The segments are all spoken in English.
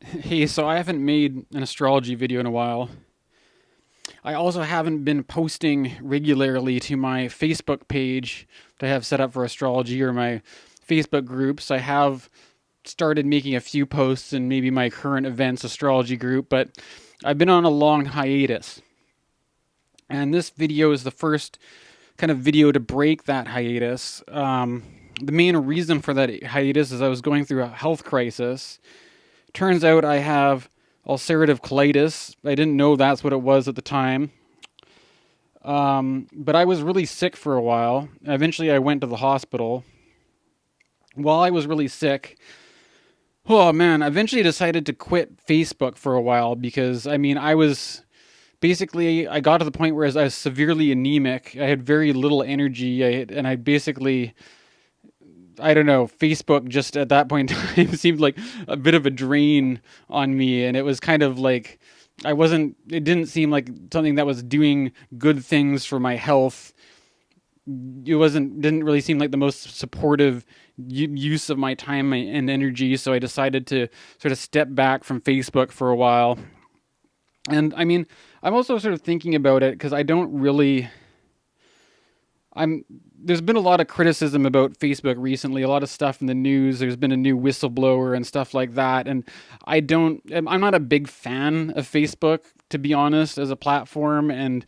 Hey, so I haven't made an astrology video in a while. I also haven't been posting regularly to my Facebook page that I have set up for astrology or my Facebook groups. I have started making a few posts in maybe my current events astrology group, but I've been on a long hiatus. And this video is the first kind of video to break that hiatus. The main reason for that hiatus is I was going through a health crisis. Turns out I have ulcerative colitis. I didn't know that's what it was at the time. But I was really sick for a while. Eventually, I went to the hospital. While I was really sick, oh man, I eventually decided to quit Facebook for a while because, I was basically, I got to the point where I was severely anemic. I had very little energy, and I basically, I don't know, Facebook just at that point in time seemed like a bit of a drain on me. And it was kind of like, it didn't seem like something that was doing good things for my health. Didn't really seem like the most supportive use of my time and energy. So I decided to sort of step back from Facebook for a while. And I'm also sort of thinking about it because I don't really, I'm there's been a lot of criticism about Facebook recently, a lot of stuff in the news. There's been a new whistleblower and stuff like that, and I'm not a big fan of Facebook, to be honest, as a platform. And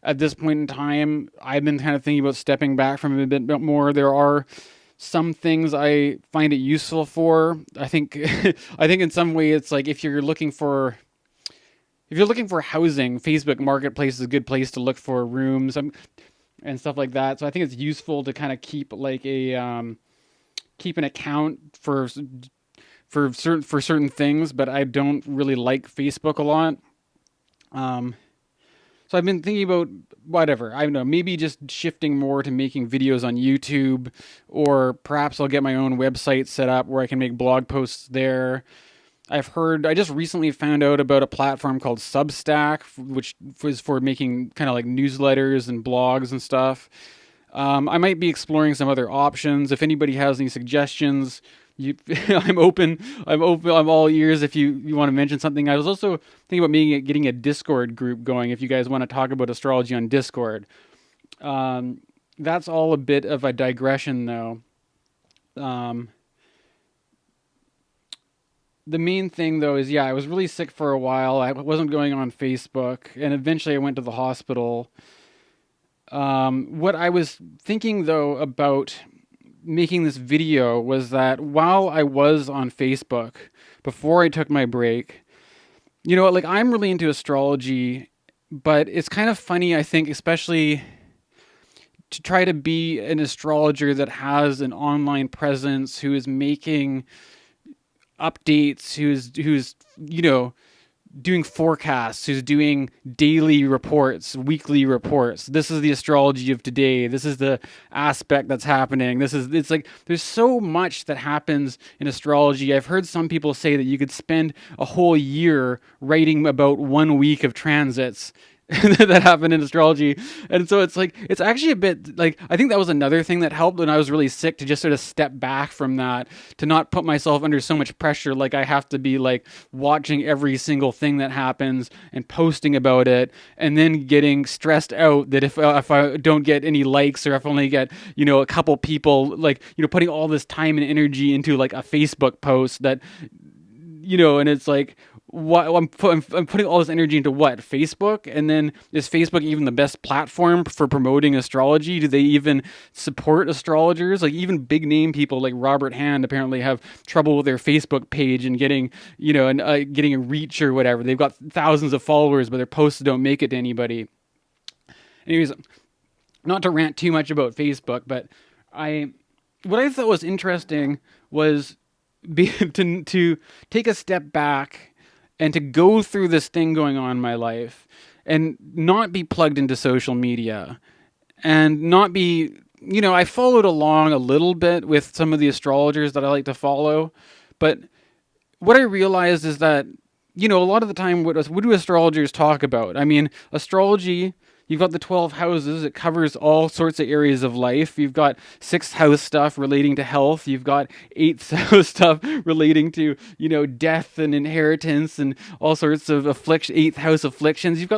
at this point in time, I've been kind of thinking about stepping back from it a bit more. There are some things I find it useful for. I think I think in some way it's like if you're looking for housing, Facebook Marketplace is a good place to look for rooms. And stuff like that. So I think it's useful to kind of keep like keep an account for certain things, but I don't really like Facebook a lot. Um, so I've been thinking about whatever. I don't know, maybe just shifting more to making videos on YouTube, or perhaps I'll get my own website set up where I can make blog posts there. I just recently found out about a platform called Substack, which was for making kind of like newsletters and blogs and stuff. I might be exploring some other options. If anybody has any suggestions, I'm open. I'm open. I'm all ears if you want to mention something. I was also thinking about getting a Discord group going. If you guys want to talk about astrology on Discord, that's all a bit of a digression, though. Um, the main thing though is, yeah, I was really sick for a while. I wasn't going on Facebook, and eventually I went to the hospital. What I was thinking though about making this video was that while I was on Facebook before I took my break, like I'm really into astrology, but it's kind of funny, I think, especially to try to be an astrologer that has an online presence, who is making updates, who's doing forecasts, who's doing daily reports, weekly reports. This is the astrology of today. This is the aspect that's happening. It's like there's so much that happens in astrology. I've heard some people say that you could spend a whole year writing about 1 week of transits that happen in astrology. And so it's like, it's actually a bit like, I think that was another thing that helped when I was really sick, to just sort of step back from that, to not put myself under so much pressure. Like I have to be like watching every single thing that happens and posting about it, and then getting stressed out that if I don't get any likes, or if I only get, a couple people, like, putting all this time and energy into like a Facebook post that, and it's like, what I'm putting all this energy into what, Facebook? And then is Facebook even the best platform for promoting astrology? Do they even support astrologers? Like even big name people like Robert Hand apparently have trouble with their Facebook page and getting, getting a reach or whatever. They've got thousands of followers, but their posts don't make it to anybody. Anyways, not to rant too much about Facebook, but what I thought was interesting was to take a step back and to go through this thing going on in my life and not be plugged into social media, and not be, I followed along a little bit with some of the astrologers that I like to follow, but what I realized is that, a lot of the time, what do astrologers talk about? Astrology You've got the 12 houses. It covers all sorts of areas of life. You've got sixth house stuff relating to health. You've got eighth house stuff relating to, death and inheritance and all sorts of eighth house afflictions. You've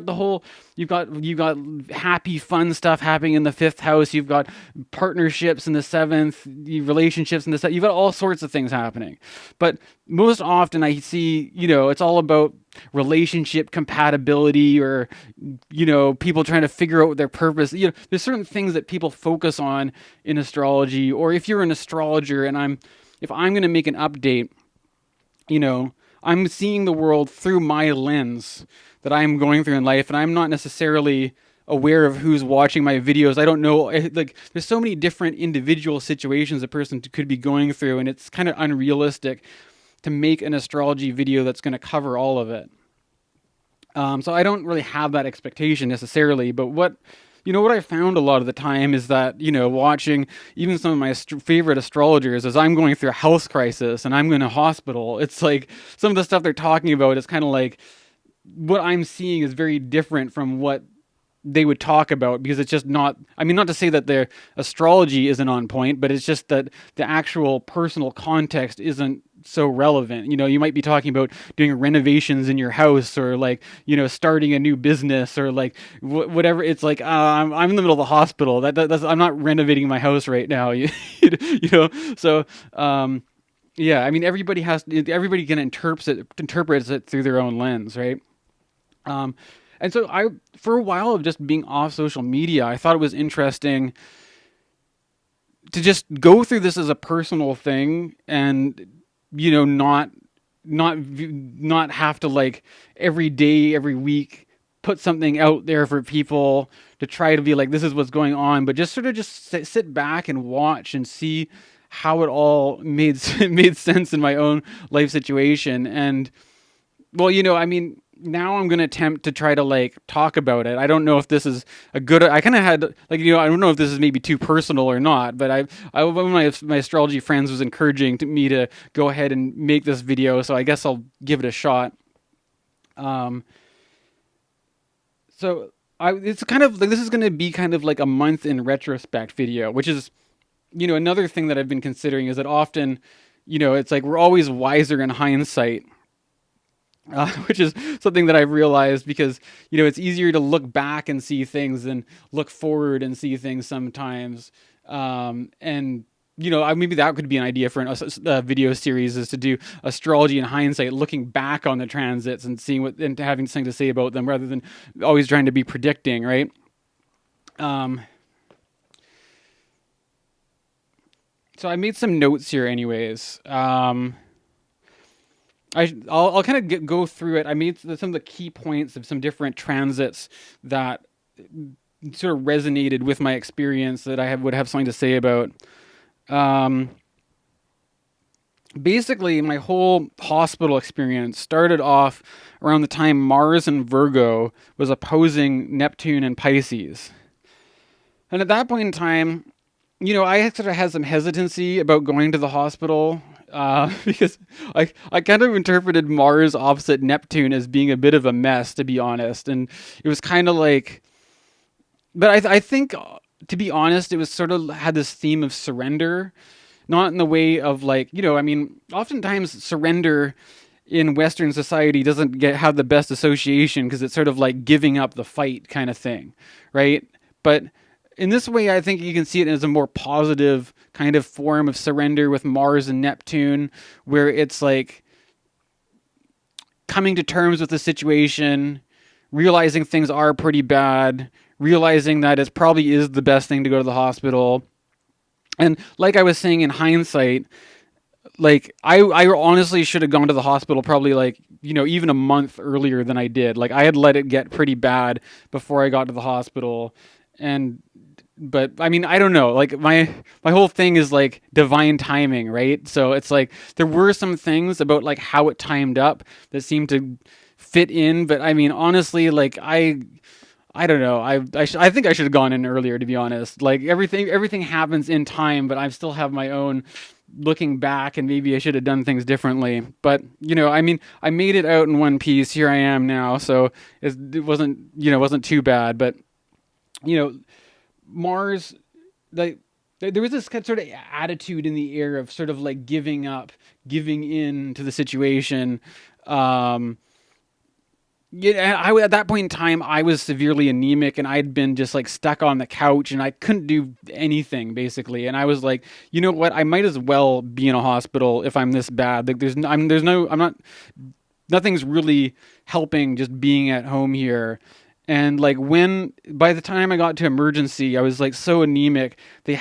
got happy, fun stuff happening in the fifth house. You've got partnerships in the seventh, relationships in the seventh. You've got all sorts of things happening. But most often I see, it's all about relationship compatibility, or people trying to figure out their purpose. There's certain things that people focus on in astrology. Or if you're an astrologer and if I'm going to make an update, I'm seeing the world through my lens that I'm going through in life, and I'm not necessarily aware of who's watching my videos. I don't know, like, there's so many different individual situations a person could be going through, and it's kind of unrealistic to make an astrology video that's going to cover all of it. So I don't really have that expectation necessarily, but what I found a lot of the time is that, watching even some of my favorite astrologers, as I'm going through a health crisis and I'm in a hospital, it's like some of the stuff they're talking about is kind of like what I'm seeing is very different from what they would talk about, because it's just not, not to say that their astrology isn't on point, but it's just that the actual personal context isn't so relevant. You might be talking about doing renovations in your house, or like, starting a new business, or like whatever. It's like, I'm in the middle of the hospital. I'm not renovating my house right now. So, yeah, everybody can interprets it through their own lens, right? And so for a while of just being off social media, I thought it was interesting to just go through this as a personal thing, and, not have to, like, every day, every week, put something out there for people to try to be like, this is what's going on, but just sort of just sit back and watch and see how it all made sense in my own life situation. And, well, now I'm going to attempt to try to, like, talk about it. I don't know if this is I kind of had, like, I don't know if this is maybe too personal or not, but one of my astrology friends was encouraging me to go ahead and make this video, so I guess I'll give it a shot. So it's kind of like, this is going to be kind of like a month in retrospect video, which is, another thing that I've been considering is that often, it's like we're always wiser in hindsight. Which is something that I've realized, because, it's easier to look back and see things than look forward and see things sometimes. And, maybe that could be an idea for a video series, is to do astrology in hindsight, looking back on the transits and seeing and having something to say about them, rather than always trying to be predicting, right? So I made some notes here anyways. I'll kind of go through it. I made some of the key points of some different transits that sort of resonated with my experience that I would have something to say about. Basically, my whole hospital experience started off around the time Mars in Virgo was opposing Neptune and Pisces. And at that point in time, I sort of had some hesitancy about going to the hospital. Because I kind of interpreted Mars opposite Neptune as being a bit of a mess, to be honest. And it was kind of like, but I think, to be honest, it was sort of had this theme of surrender, not in the way of, like, oftentimes surrender in Western society doesn't have the best association, because it's sort of like giving up the fight kind of thing, right? But in this way, I think you can see it as a more positive kind of form of surrender with Mars and Neptune, where it's like coming to terms with the situation, realizing things are pretty bad, realizing that it probably is the best thing to go to the hospital. And like I was saying, in hindsight, like, I honestly should have gone to the hospital probably, like, even a month earlier than I did. Like, I had let it get pretty bad before I got to the hospital. But I don't know, like, my whole thing is like divine timing, right? So it's like there were some things about, like, how it timed up that seemed to fit in, but honestly, like, I don't know. I think I should have gone in earlier, to be honest. Like, everything happens in time, but I still have my own looking back, and maybe I should have done things differently. But I made it out in one piece. Here I am now, so it wasn't too bad, but. you know, Mars, like, there was this kind of sort of attitude in the air of sort of like giving up, giving in to the situation. Um, yeah, at that point in time, I was severely anemic, and I'd been just like stuck on the couch, and I couldn't do anything basically. And I was like, you know what? I might as well be in a hospital if I'm this bad. Like, I'm not, nothing's really helping just being at home here. And like by the time I got to emergency, I was like so anemic. They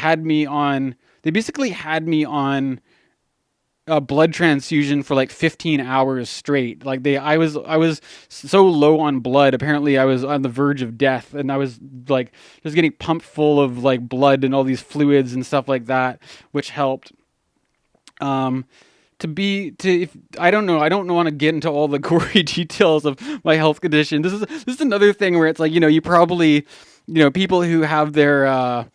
basically had me on a blood transfusion for like 15 hours straight. I was so low on blood. Apparently I was on the verge of death, and I was like just getting pumped full of like blood and all these fluids and stuff like that, which helped. Um, if I don't know, I don't want to get into all the gory details of my health condition. This is another thing where it's like, you probably, people who have their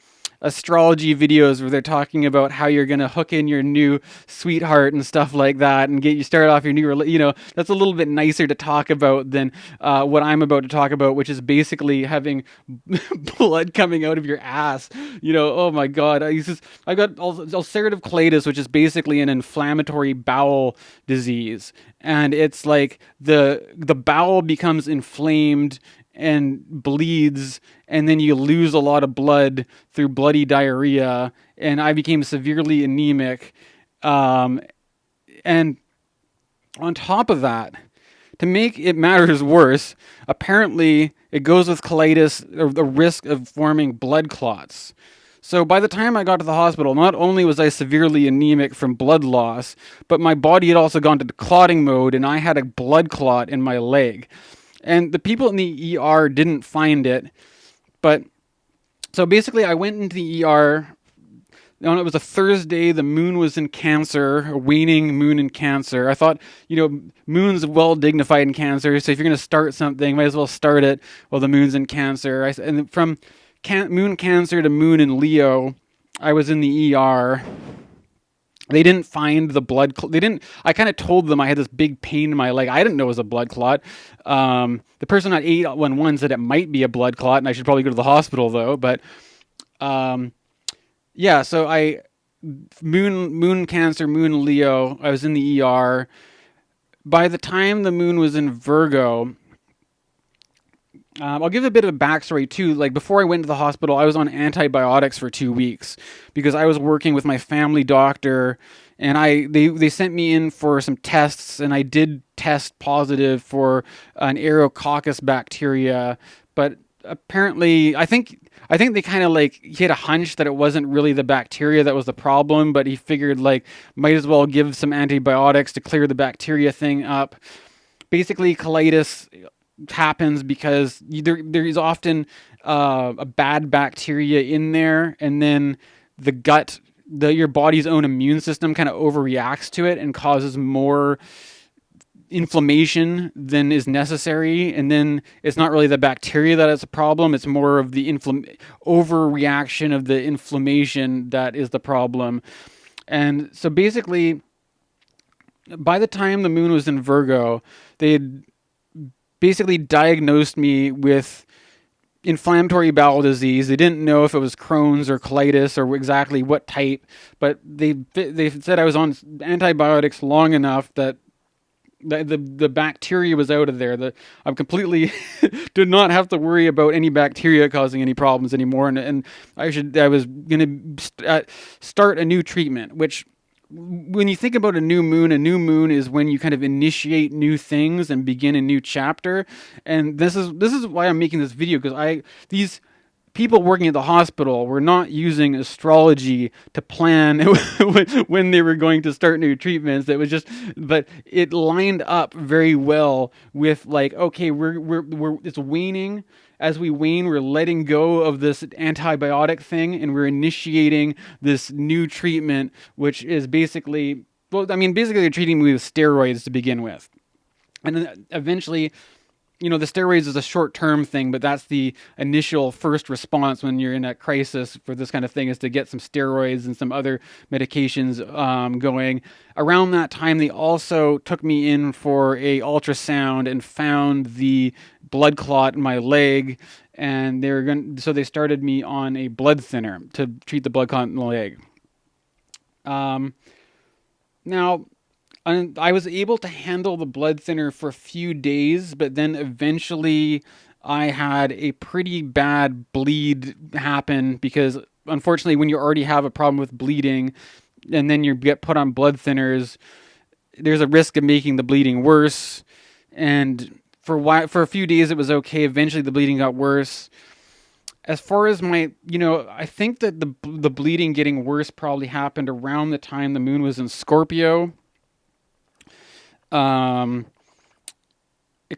astrology videos where they're talking about how you're going to hook in your new sweetheart and stuff like that and get you started off your new, that's a little bit nicer to talk about than what I'm about to talk about, which is basically having blood coming out of your ass. Oh my God. I got ulcerative colitis, which is basically an inflammatory bowel disease. And it's like the bowel becomes inflamed and bleeds, and then you lose a lot of blood through bloody diarrhea. And I became severely anemic. And on top of that, to make it matters worse, apparently it goes with colitis, or the risk of forming blood clots. So by the time I got to the hospital, not only was I severely anemic from blood loss, but my body had also gone to clotting mode, and I had a blood clot in my leg. And the people in the ER didn't find it, but so basically I went into the ER. It was a Thursday. The moon was in Cancer, a waning moon in Cancer. I thought, moon's well dignified in Cancer, so if you're going to start something, might as well start it while the moon's in Cancer. And from moon Cancer to moon in Leo, I was in the ER. They didn't find the blood. I kind of told them I had this big pain in my leg. I didn't know it was a blood clot. The person at 811 said it might be a blood clot, and I should probably go to the hospital though. But yeah, so moon Cancer, moon Leo. I was in the ER. By the time the moon was in Virgo, I'll give a bit of a backstory too. Like, before I went to the hospital, I was on antibiotics for 2 weeks because I was working with my family doctor, and they sent me in for some tests, and I did test positive for an Aerococcus bacteria, but apparently I think they kind of like, he had a hunch that it wasn't really the bacteria that was the problem, but he figured like might as well give some antibiotics to clear the bacteria thing up. Basically, colitis happens because there is often a bad bacteria in there, and then the gut, your body's own immune system kind of overreacts to it and causes more inflammation than is necessary. And then it's not really the bacteria that is a problem, it's more of the overreaction of the inflammation that is the problem. And so basically, by the time the moon was in Virgo, they had basically diagnosed me with inflammatory bowel disease. They didn't know if it was Crohn's or colitis or exactly what type, but they said I was on antibiotics long enough that the bacteria was out of there. I'm completely did not have to worry about any bacteria causing any problems anymore, and I was going to start a new treatment, which, when you think about a new moon is when you kind of initiate new things and begin a new chapter. And this is why I'm making this video, because these people working at the hospital were not using astrology to plan when they were going to start new treatments. It was just, but it lined up very well with like, okay, we're it's waning. As we wane, we're letting go of this antibiotic thing, and we're initiating this new treatment, which is basically, basically they're treating me with steroids to begin with. And then eventually the steroids is a short-term thing, but that's the initial first response when you're in a crisis for this kind of thing, is to get some steroids and some other medications going. Around that time, they also took me in for a ultrasound and found the blood clot in my leg, and so they started me on a blood thinner to treat the blood clot in the leg. Now, I was able to handle the blood thinner for a few days, but then eventually I had a pretty bad bleed happen because, unfortunately, when you already have a problem with bleeding and then you get put on blood thinners, there's a risk of making the bleeding worse. And for a few days it was okay. Eventually the bleeding got worse. As far as I think that the bleeding getting worse probably happened around the time the moon was in Scorpio. It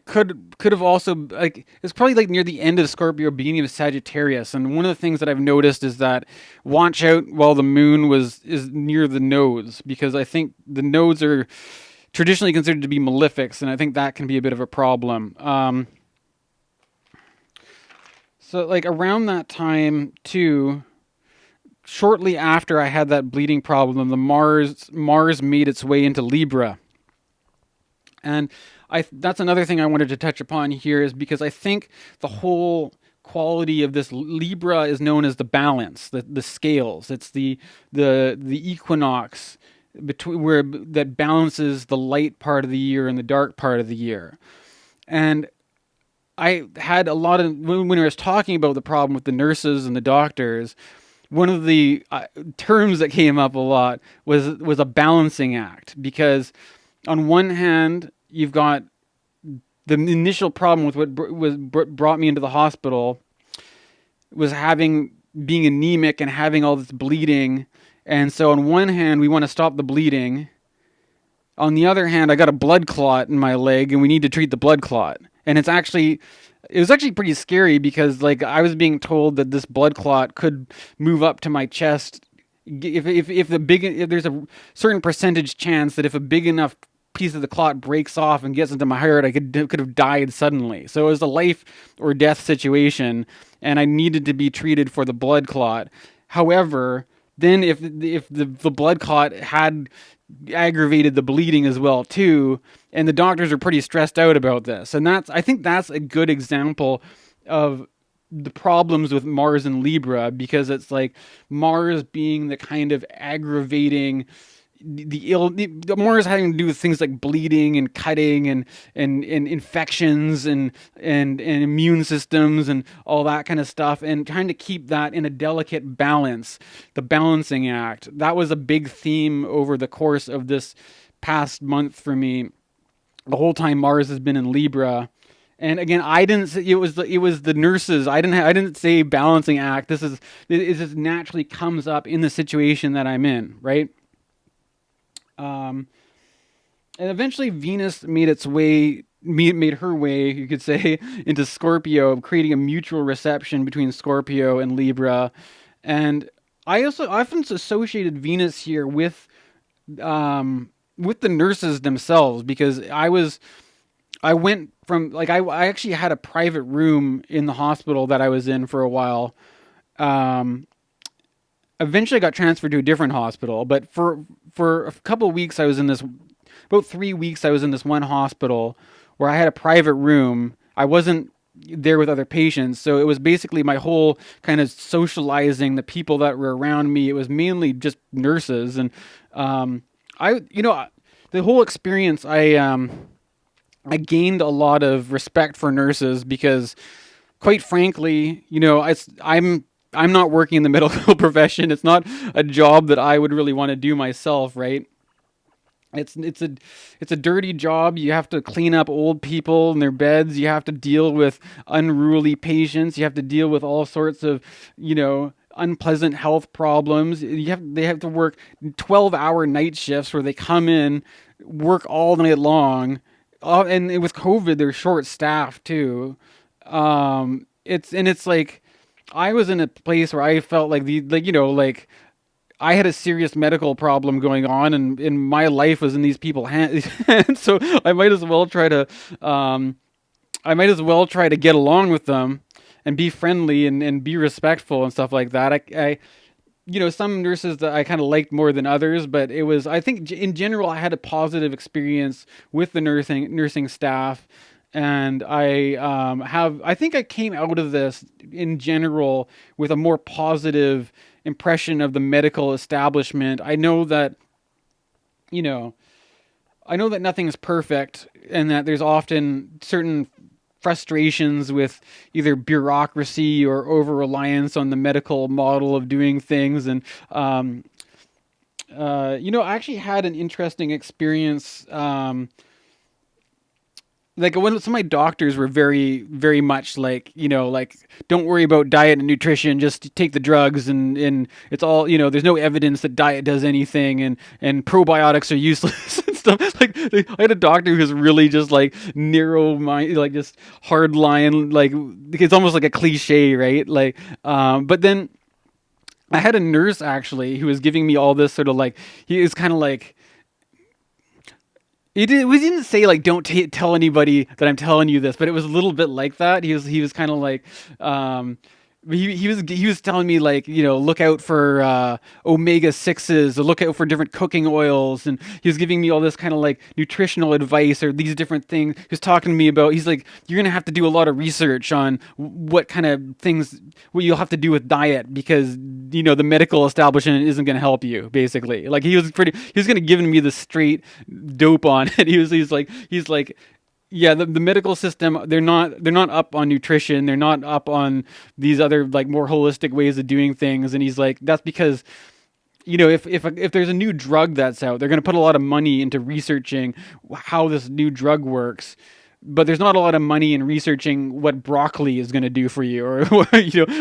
could have also, like, it's probably like near the end of Scorpio, beginning of Sagittarius. And one of the things that I've noticed is that watch out while the moon is near the nodes, because I think the nodes are traditionally considered to be malefics, and I think that can be a bit of a problem. So like around that time too, shortly after I had that bleeding problem, the Mars made its way into Libra. And that's another thing I wanted to touch upon here, is because I think the whole quality of this Libra is known as the balance, the scales. It's the equinox that balances the light part of the year and the dark part of the year. And I had a lot of, when I was talking about the problem with the nurses and the doctors, one of the terms that came up a lot was a balancing act, because on one hand, you've got the initial problem with what brought me into the hospital was being anemic and having all this bleeding. And so on one hand, we want to stop the bleeding. On the other hand, I got a blood clot in my leg and we need to treat the blood clot. And it was actually pretty scary, because like I was being told that this blood clot could move up to my chest. If there's a certain percentage chance that if a big enough piece of the clot breaks off and gets into my heart, I could have died suddenly. So it was a life or death situation, and I needed to be treated for the blood clot. However, then if the blood clot had aggravated the bleeding as well too, and the doctors are pretty stressed out about this, and I think that's a good example of the problems with Mars and Libra, because it's like Mars being the kind of aggravating, the Mars having to do with things like bleeding and cutting and infections and immune systems and all that kind of stuff, and trying to keep that in a delicate balance, the balancing act. That was a big theme over the course of this past month for me. The whole time Mars has been in Libra. And again, I didn't say it was the nurses. I didn't say balancing act. It just naturally comes up in the situation that I'm in, right? And eventually Venus made her way, you could say, into Scorpio, creating a mutual reception between Scorpio and Libra. And I also often associated Venus here with the nurses themselves, because I went from, like, I actually had a private room in the hospital that I was in for a while. Eventually I got transferred to a different hospital, but for a couple of weeks about 3 weeks I was in this one hospital where I had a private room. I wasn't there with other patients, so it was basically my whole kind of socializing, the people that were around me. It was mainly just nurses, and the whole experience, I gained a lot of respect for nurses, because, quite frankly, I'm not working in the medical profession. It's not a job that I would really want to do myself, right? It's a dirty job. You have to clean up old people in their beds. You have to deal with unruly patients. You have to deal with all sorts of, unpleasant health problems. They have to work 12-hour night shifts where they come in, work all night long. And with COVID, they're short-staffed too. It's like, I was in a place where I felt like I had a serious medical problem going on, and my life was in these people's hands. So I might as well try to I might as well try to get along with them and be friendly and be respectful and stuff like that. Some nurses that I kind of liked more than others, but I think in general, I had a positive experience with the nursing staff. And I think I came out of this in general with a more positive impression of the medical establishment. You know, I know that nothing's perfect and that there's often certain frustrations with either bureaucracy or over reliance on the medical model of doing things. And, I actually had an interesting experience. Like when some of my doctors were very, very much like, don't worry about diet and nutrition, just take the drugs, and it's all, there's no evidence that diet does anything, and probiotics are useless and stuff. I had a doctor who was really just like narrow mind, like just hard line, like it's almost like a cliche, right? But then I had a nurse actually who was giving me all this sort of like, he was kind of like, we didn't say like don't tell anybody that I'm telling you this, but it was a little bit like that. He was kind of like, he was telling me like, look out for omega 6s, or look out for different cooking oils, and he was giving me all this kind of like nutritional advice or these different things. He was talking to me about, he's like, you're gonna have to do a lot of research on what kind of things, what you'll have to do with diet, because the medical establishment isn't gonna help you, basically. Like he was gonna give me the straight dope on it. He's like, yeah, the medical system, they're not up on nutrition, they're not up on these other like more holistic ways of doing things. And he's like, that's because if there's a new drug that's out, they're going to put a lot of money into researching how this new drug works, but there's not a lot of money in researching what broccoli is going to do for you, or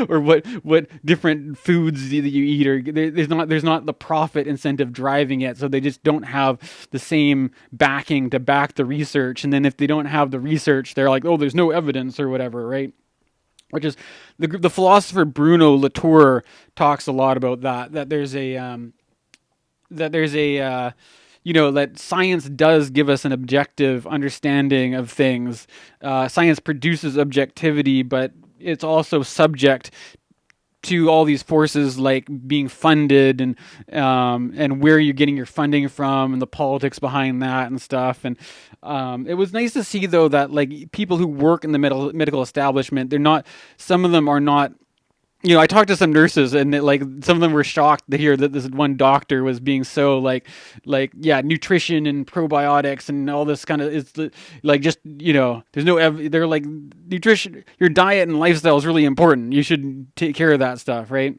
or what different foods that you eat, or there's not the profit incentive driving it, so they just don't have the same backing to back the research. And then if they don't have the research, they're like, oh, there's no evidence or whatever, right? Which is the philosopher Bruno Latour talks a lot about that that science does give us an objective understanding of things. Science produces objectivity, but it's also subject to all these forces like being funded, and where you're getting your funding from, and the politics behind that and stuff. And it was nice to see though that like people who work in the medical establishment, some of them are not. I talked to some nurses, and some of them were shocked to hear that this one doctor was being so yeah, nutrition and probiotics and all this kind of, it's like, just, there's they're like, nutrition, your diet and lifestyle is really important. You should take care of that stuff, right?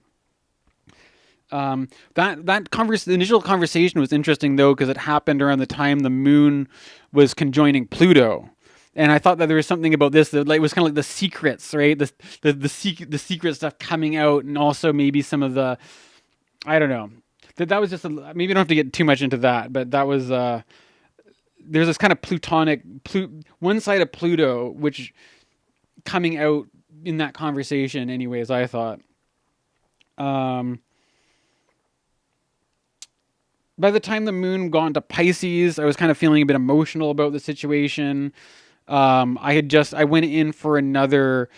The initial conversation was interesting though, because it happened around the time the moon was conjoining Pluto. And I thought that there was something about this that like was kind of like the secrets, right? The secret stuff coming out, and also maybe some of the, I don't know. That was just maybe you don't have to get too much into that, but that was there's this kind of one side of Pluto which coming out in that conversation, anyways. I thought. By the time the moon got into Pisces, I was kind of feeling a bit emotional about the situation. I went in for another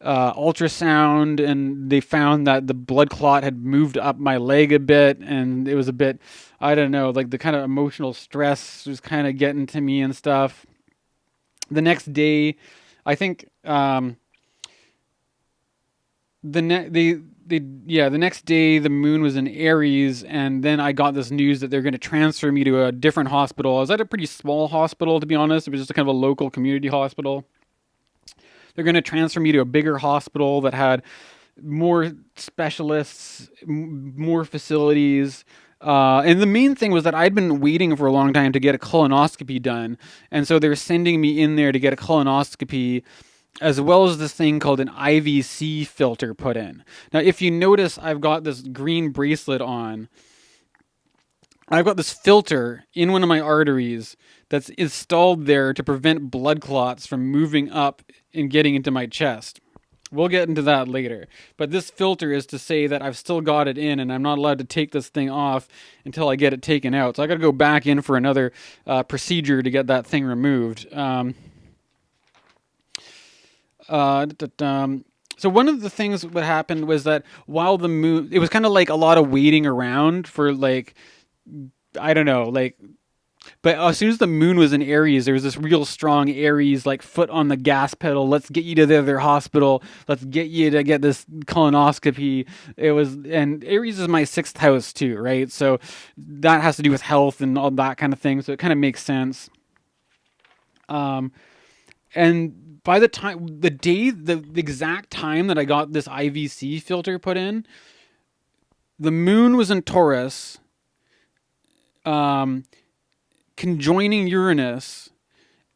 ultrasound, and they found that the blood clot had moved up my leg a bit, and it was a bit, I don't know, like the kind of emotional stress was kind of getting to me and stuff. The next day, I think, the next day the moon was in Aries, and then I got this news that they're going to transfer me to a different hospital. I was at a pretty small hospital, to be honest. It was just a kind of a local community hospital. They're going to transfer me to a bigger hospital that had more specialists, more facilities. And the main thing was that I'd been waiting for a long time to get a colonoscopy done. And so they were sending me in there to get a colonoscopy, as well as this thing called an IVC filter put in. Now, if you notice, I've got this green bracelet on. I've got this filter in one of my arteries that's installed there to prevent blood clots from moving up and getting into my chest. We'll get into that later. But this filter is to say that I've still got it in, and I'm not allowed to take this thing off until I get it taken out. So I got to go back in for another procedure to get that thing removed. So one of the things what happened was that while the moon, it was kind of like a lot of waiting around for like, I don't know, like, but as soon as the moon was in Aries, there was this real strong Aries, like foot on the gas pedal. Let's get you to the other hospital. Let's get you to get this colonoscopy. It was, and Aries is my sixth house too, right? So that has to do with health and all that kind of thing. So it kind of makes sense. Um, and by the time, the exact time that I got this IVC filter put in, the moon was in Taurus, um, conjoining Uranus,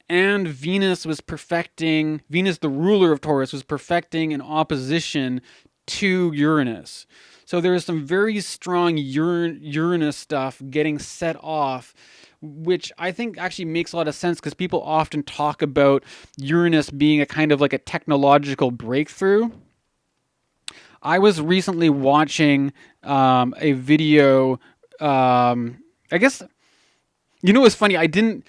and Venus was perfecting, Venus, the ruler of Taurus, was perfecting an opposition to Uranus. So there is some very strong Uranus stuff getting set off, which I think actually makes a lot of sense because people often talk about Uranus being a kind of like a technological breakthrough. I was recently watching a video. I guess, you know, what's funny? I didn't,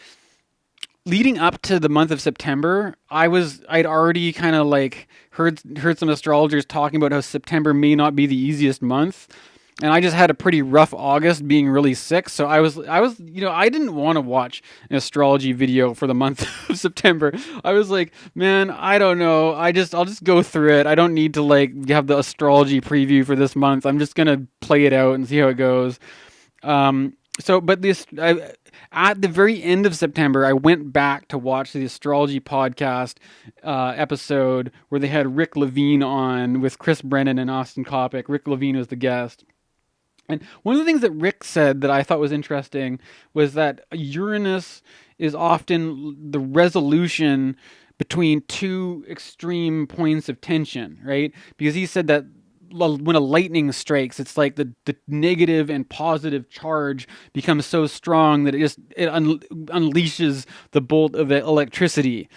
leading up to the month of September, I'd already kind of like heard some astrologers talking about how September may not be the easiest month. And I just had a pretty rough August being really sick. So I didn't want to watch an astrology video for the month of September. I was like, man, I don't know. I'll just go through it. I don't need to like have the astrology preview for this month. I'm just going to play it out and see how it goes. At the very end of September, I went back to watch the Astrology podcast episode where they had Rick Levine on with Chris Brennan and Austin Coppock. Rick Levine was the guest. And one of the things that Rick said that I thought was interesting was that Uranus is often the resolution between two extreme points of tension, right? Because he said that when a lightning strikes, it's like the negative and positive charge becomes so strong that it unleashes the bolt of electricity.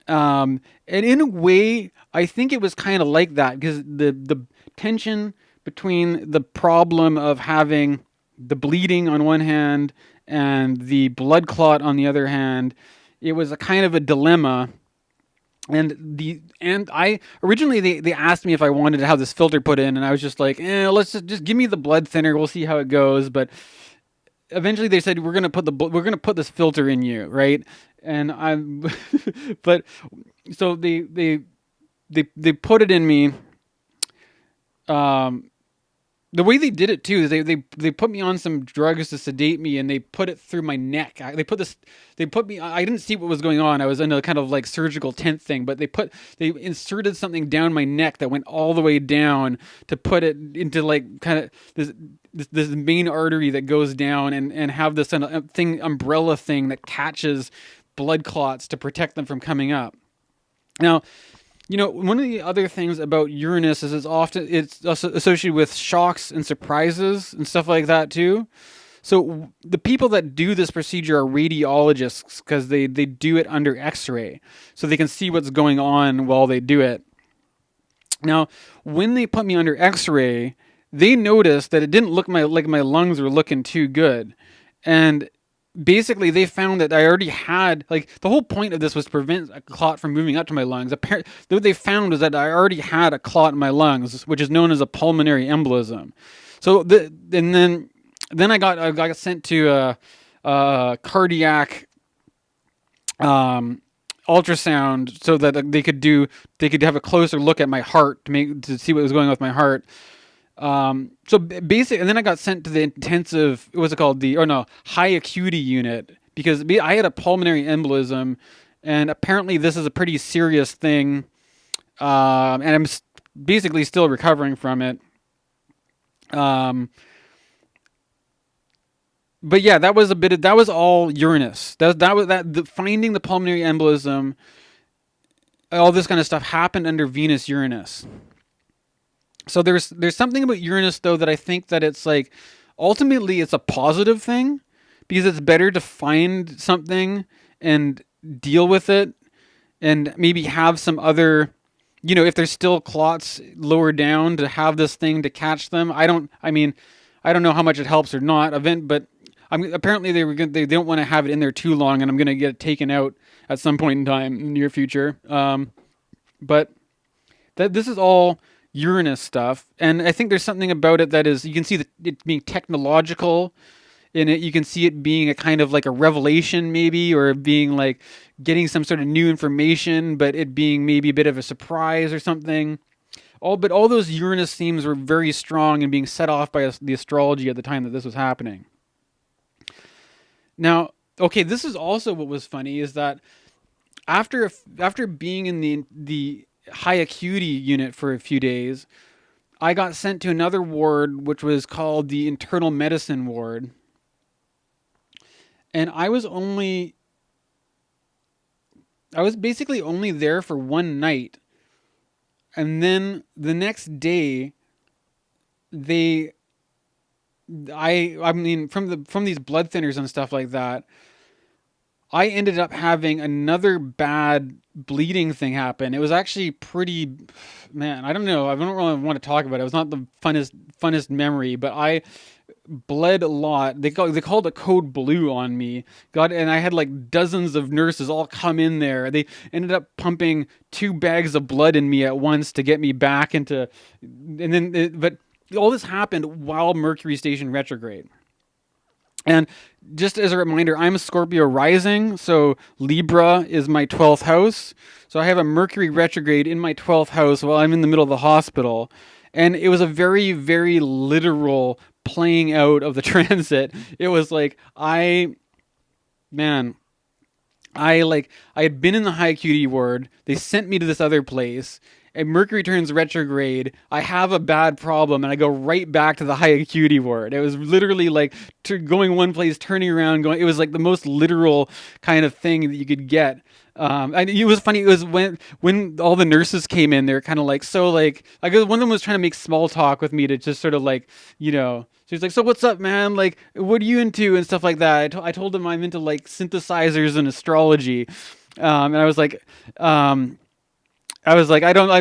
And in a way, I think it was kind of like that because the tension between the problem of having the bleeding on one hand and the blood clot on the other hand, it was a kind of a dilemma. And I originally they asked me if I wanted to have this filter put in, and I was just like, let's just give me the blood thinner. We'll see how it goes. But eventually they said we're gonna put this filter in you, right? And I'm, but so they put it in me. The way they did it too is they put me on some drugs to sedate me, and they put it through my neck. I didn't see what was going on. I was in a kind of like surgical tent thing, but they inserted something down my neck that went all the way down to put it into like kind of this main artery that goes down and have this umbrella thing that catches blood clots to protect them from coming up. Now, you know, one of the other things about Uranus is it's associated with shocks and surprises and stuff like that too. So the people that do this procedure are radiologists because they do it under X-ray, so they can see what's going on while they do it. Now, when they put me under X-ray, they noticed that it didn't look like my lungs were looking too good, and basically they found that I already had, like, the whole point of this was to prevent a clot from moving up to my lungs. Apparently, what they found was that I already had a clot in my lungs, which is known as a pulmonary embolism. So then I got sent to a cardiac ultrasound so that they could have a closer look at my heart to see what was going on with my heart. So basically, and then I got sent to the intensive, what's it called? High acuity unit, because I had a pulmonary embolism, and apparently this is a pretty serious thing. And I'm basically still recovering from it. But yeah, that was all Uranus. Finding the pulmonary embolism, all this kind of stuff happened under Venus Uranus. So there's something about Uranus though that I think that it's like ultimately it's a positive thing, because it's better to find something and deal with it and maybe have some other, if there's still clots lower down, to have this thing to catch them. I don't know how much it helps or not, but apparently they don't want to have it in there too long, and I'm going to get it taken out at some point in time in the near future. But that this is all Uranus stuff, and I think there's something about it that is, you can see it being technological in it. You can see it being a kind of like a revelation, maybe, or being like getting some sort of new information, but it being maybe a bit of a surprise or something. All those Uranus themes were very strong and being set off by the astrology at the time that this was happening. Now, okay, this is also what was funny is that after being in the high acuity unit for a few days, I got sent to another ward, which was called the internal medicine ward, and I was basically only there for one night, and then the next day they I mean, from these blood thinners and stuff like that, I ended up having another bad bleeding thing happen. It was actually pretty, man, I don't know. I don't really want to talk about it. It was not the funnest memory, but I bled a lot. They called it code blue on me. God, and I had like dozens of nurses all come in there. They ended up pumping 2 bags of blood in me at once to get me back into, and then but all this happened while Mercury stationed retrograde. And just as a reminder, I'm a Scorpio rising, so Libra is my 12th house. So I have a Mercury retrograde in my 12th house while I'm in the middle of the hospital. And it was a very, very literal playing out of the transit. It was like, man, I had been in the high acuity ward. They sent me to this other place. And Mercury turns retrograde. I have a bad problem, and I go right back to the high acuity ward. It was literally like going one place, turning around, going. It was like the most literal kind of thing that you could get. And it was funny. It was when all the nurses came in. They were kind of like, so like, I guess one of them was trying to make small talk with me to just sort of like, you know. She's like, so what's up, man? Like, what are you into and stuff like that. I told him I'm into like synthesizers and astrology, and I was like, I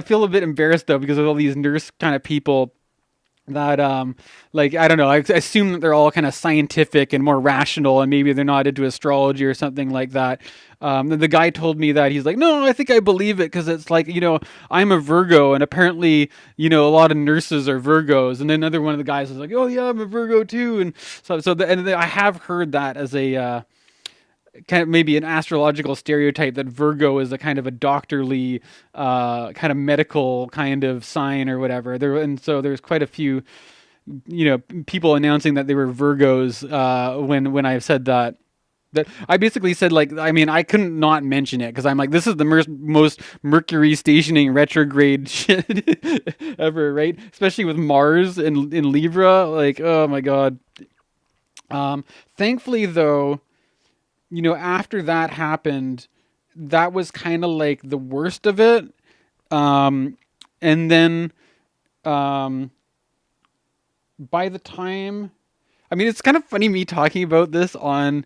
feel a bit embarrassed though because of all these nurse kind of people that like I don't know, I assume that they're all kind of scientific and more rational, and maybe they're not into astrology or something like that. The guy told me that he's like, no, I think I believe it because it's like, you know, I'm a Virgo, and apparently, you know, a lot of nurses are Virgos. And then another one of the guys was like, oh yeah, I'm a Virgo too. And I have heard that as a kind of maybe an astrological stereotype that Virgo is a kind of a doctorly, kind of medical kind of sign or whatever. And so there's quite a few, you know, people announcing that they were Virgos when I said that. That I basically said, like, I mean, I couldn't not mention it because I'm like, this is the most Mercury stationing retrograde shit ever, right? Especially with Mars in Libra, like, oh my god. Thankfully, though, you know, after that happened, that was kind of like the worst of it. And then, um, by the time, I mean, it's kind of funny me talking about this on,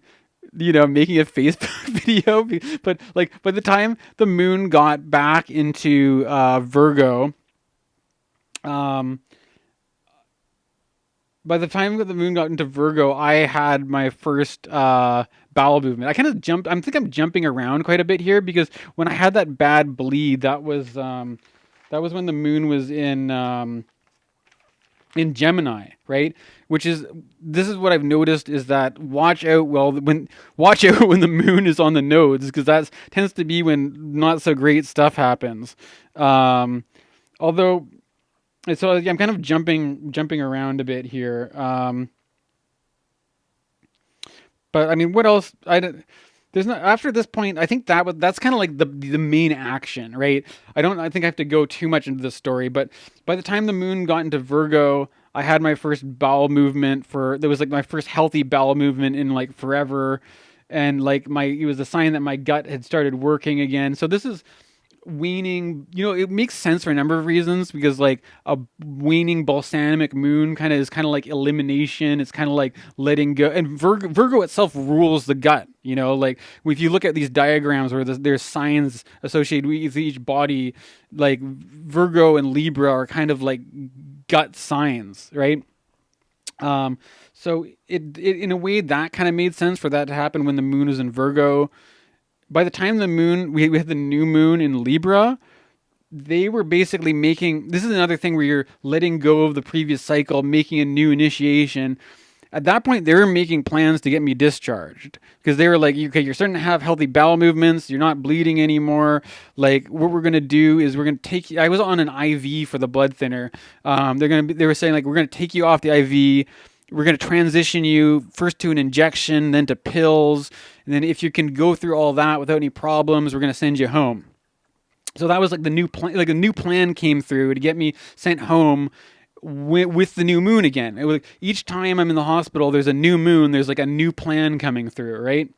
you know, making a Facebook video, but like by the time the moon got back into Virgo, um, by the time that the moon got into Virgo, I had my first bowel movement. I kind of jumped. I think I'm jumping around quite a bit here because when I had that bad bleed, that was when the moon was in Gemini, right? Which is, this is what I've noticed is that watch out when the moon is on the nodes, because that tends to be when not so great stuff happens. Although, so yeah, I'm kind of jumping around a bit here. But I mean, what else? There's not, after this point. I think that's kind of like the main action, right? I think I have to go too much into the story, but by the time the moon got into Virgo, I had my first bowel movement there was like my first healthy bowel movement in like forever, and like it was a sign that my gut had started working again. So this is waning, you know, it makes sense for a number of reasons, because like a waning balsamic moon kind of is kind of like elimination. It's kind of like letting go, and Virgo itself rules the gut, you know, like if you look at these diagrams where there's signs associated with each body, like Virgo and Libra are kind of like gut signs, right? So it in a way that kind of made sense for that to happen when the moon was in Virgo. By the time we had the new moon in Libra, they were basically making, this is another thing where you're letting go of the previous cycle, making a new initiation. At that point, they were making plans to get me discharged because they were like, okay, you're starting to have healthy bowel movements. You're not bleeding anymore. Like, what we're going to do is we're going to take you. I was on an IV for the blood thinner. They were saying, like, we're going to take you off the IV. We're going to transition you first to an injection, then to pills. And then if you can go through all that without any problems, we're going to send you home. So that was like the new plan. Like a new plan came through to get me sent home with the new moon again. It was like each time I'm in the hospital, there's a new moon. There's like a new plan coming through, right?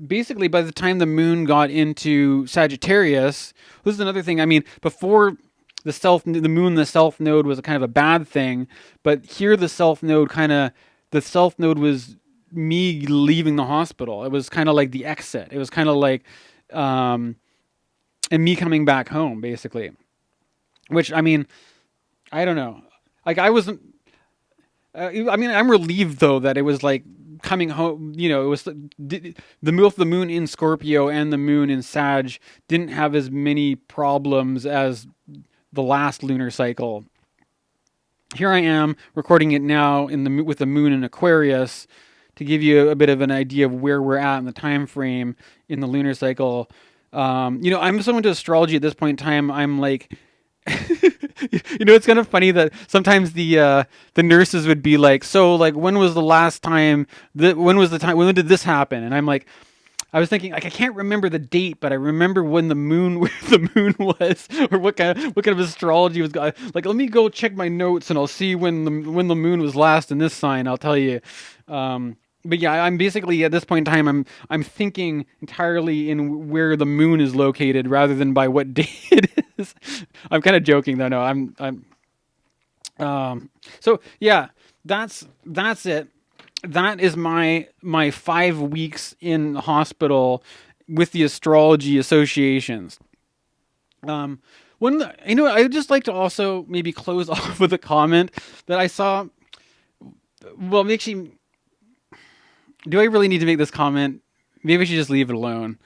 Basically, by the time the moon got into Sagittarius, this is another thing. I mean, before the moon, the self node was a kind of a bad thing, but here the self node was me leaving the hospital. It was kind of like the exit. It was kind of like, and me coming back home, basically. Which, I mean, I don't know. Like, I wasn't. I mean, I'm relieved though that it was like coming home. You know, it was the moon in Scorpio and the moon in Sag didn't have as many problems as the last lunar cycle. Here I am recording it now with the moon in Aquarius to give you a bit of an idea of where we're at in the time frame in the lunar cycle. I'm so into astrology at this point in time. I'm like, it's kind of funny that sometimes the nurses would be like, so like, when was the last time when did this happen? And I'm like, I was thinking, like, I can't remember the date, but I remember when the moon, where the moon was, or what kind of astrology was. Like, let me go check my notes, and I'll see when the moon was last in this sign. I'll tell you. But yeah, I'm basically at this point in time, I'm thinking entirely in where the moon is located rather than by what day it is. I'm kind of joking though. No, So yeah, that's it. That is my 5 weeks in hospital with the astrology associations. I'd just like to also maybe close off with a comment that I saw. Well, actually, do I really need to make this comment? Maybe I should just leave it alone.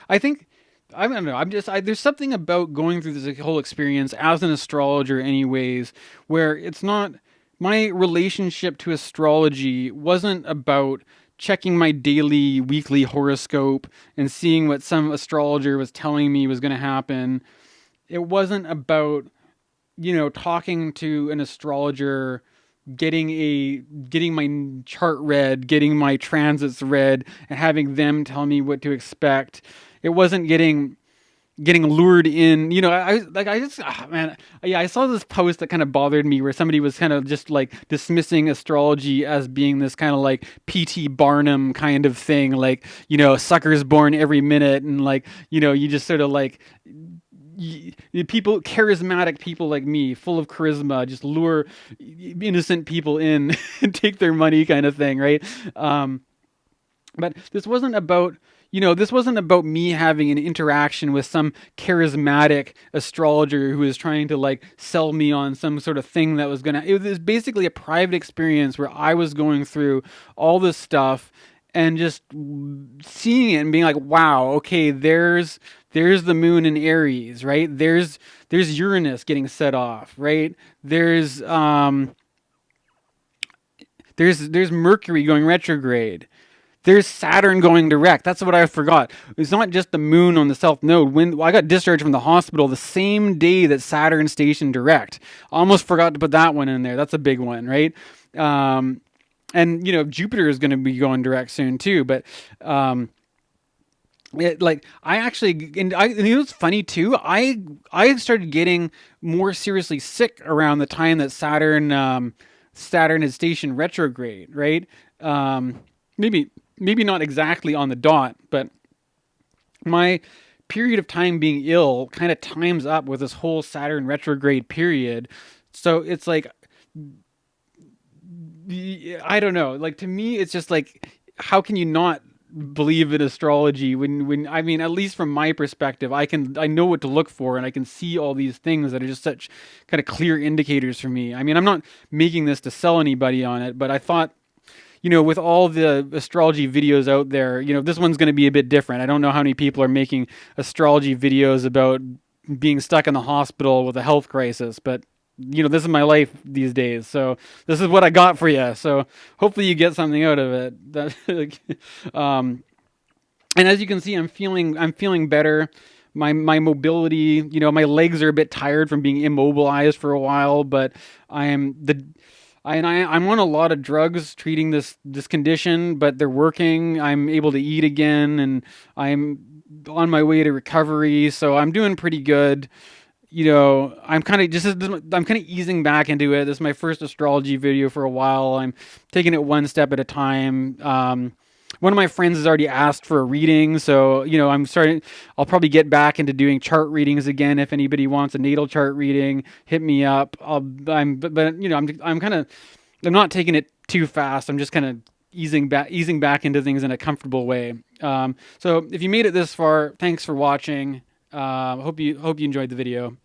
I think, I don't know. There's something about going through this whole experience as an astrologer, anyways, where it's not, my relationship to astrology wasn't about checking my daily, weekly horoscope and seeing what some astrologer was telling me was going to happen. It wasn't about, talking to an astrologer, getting my chart read, getting my transits read, and having them tell me what to expect. It wasn't getting lured in. I saw this post that kind of bothered me where somebody was kind of just like dismissing astrology as being this kind of like P.T. Barnum kind of thing, like, suckers born every minute, and like, you just sort of like, charismatic people like me, full of charisma, just lure innocent people in and take their money, kind of thing, right? But this wasn't about me having an interaction with some charismatic astrologer who was trying to like sell me on some sort of thing that was it was basically a private experience where I was going through all this stuff and just seeing it and being like, wow, okay, there's the moon in Aries, right? There's Uranus getting set off, right? There's Mercury going retrograde. There's Saturn going direct. That's what I forgot. It's not just the moon on the south node. I got discharged from the hospital the same day that Saturn stationed direct. Almost forgot to put that one in there. That's a big one, right? And Jupiter is going to be going direct soon too. But it's funny too. I started getting more seriously sick around the time that Saturn had stationed retrograde, right? Maybe not exactly on the dot, but my period of time being ill kind of times up with this whole Saturn retrograde period. So it's like, I don't know. Like, to me, it's just like, how can you not believe in astrology when I mean, at least from my perspective, I know what to look for, and I can see all these things that are just such kind of clear indicators for me. I mean, I'm not making this to sell anybody on it, but I thought, with all the astrology videos out there, this one's going to be a bit different. I don't know how many people are making astrology videos about being stuck in the hospital with a health crisis, but this is my life these days. So this is what I got for you. So hopefully you get something out of it. And as you can see, I'm feeling better. My mobility, my legs are a bit tired from being immobilized for a while, but I'm on a lot of drugs treating this condition, but they're working. I'm able to eat again, and I'm on my way to recovery, so I'm doing pretty good. I'm kind of easing back into it. This is my first astrology video for a while. I'm taking it one step at a time. One of my friends has already asked for a reading, so I'm starting. I'll probably get back into doing chart readings again. If anybody wants a natal chart reading, hit me up. I'm not taking it too fast. I'm just kind of easing back into things in a comfortable way. So if you made it this far, thanks for watching. Hope you enjoyed the video.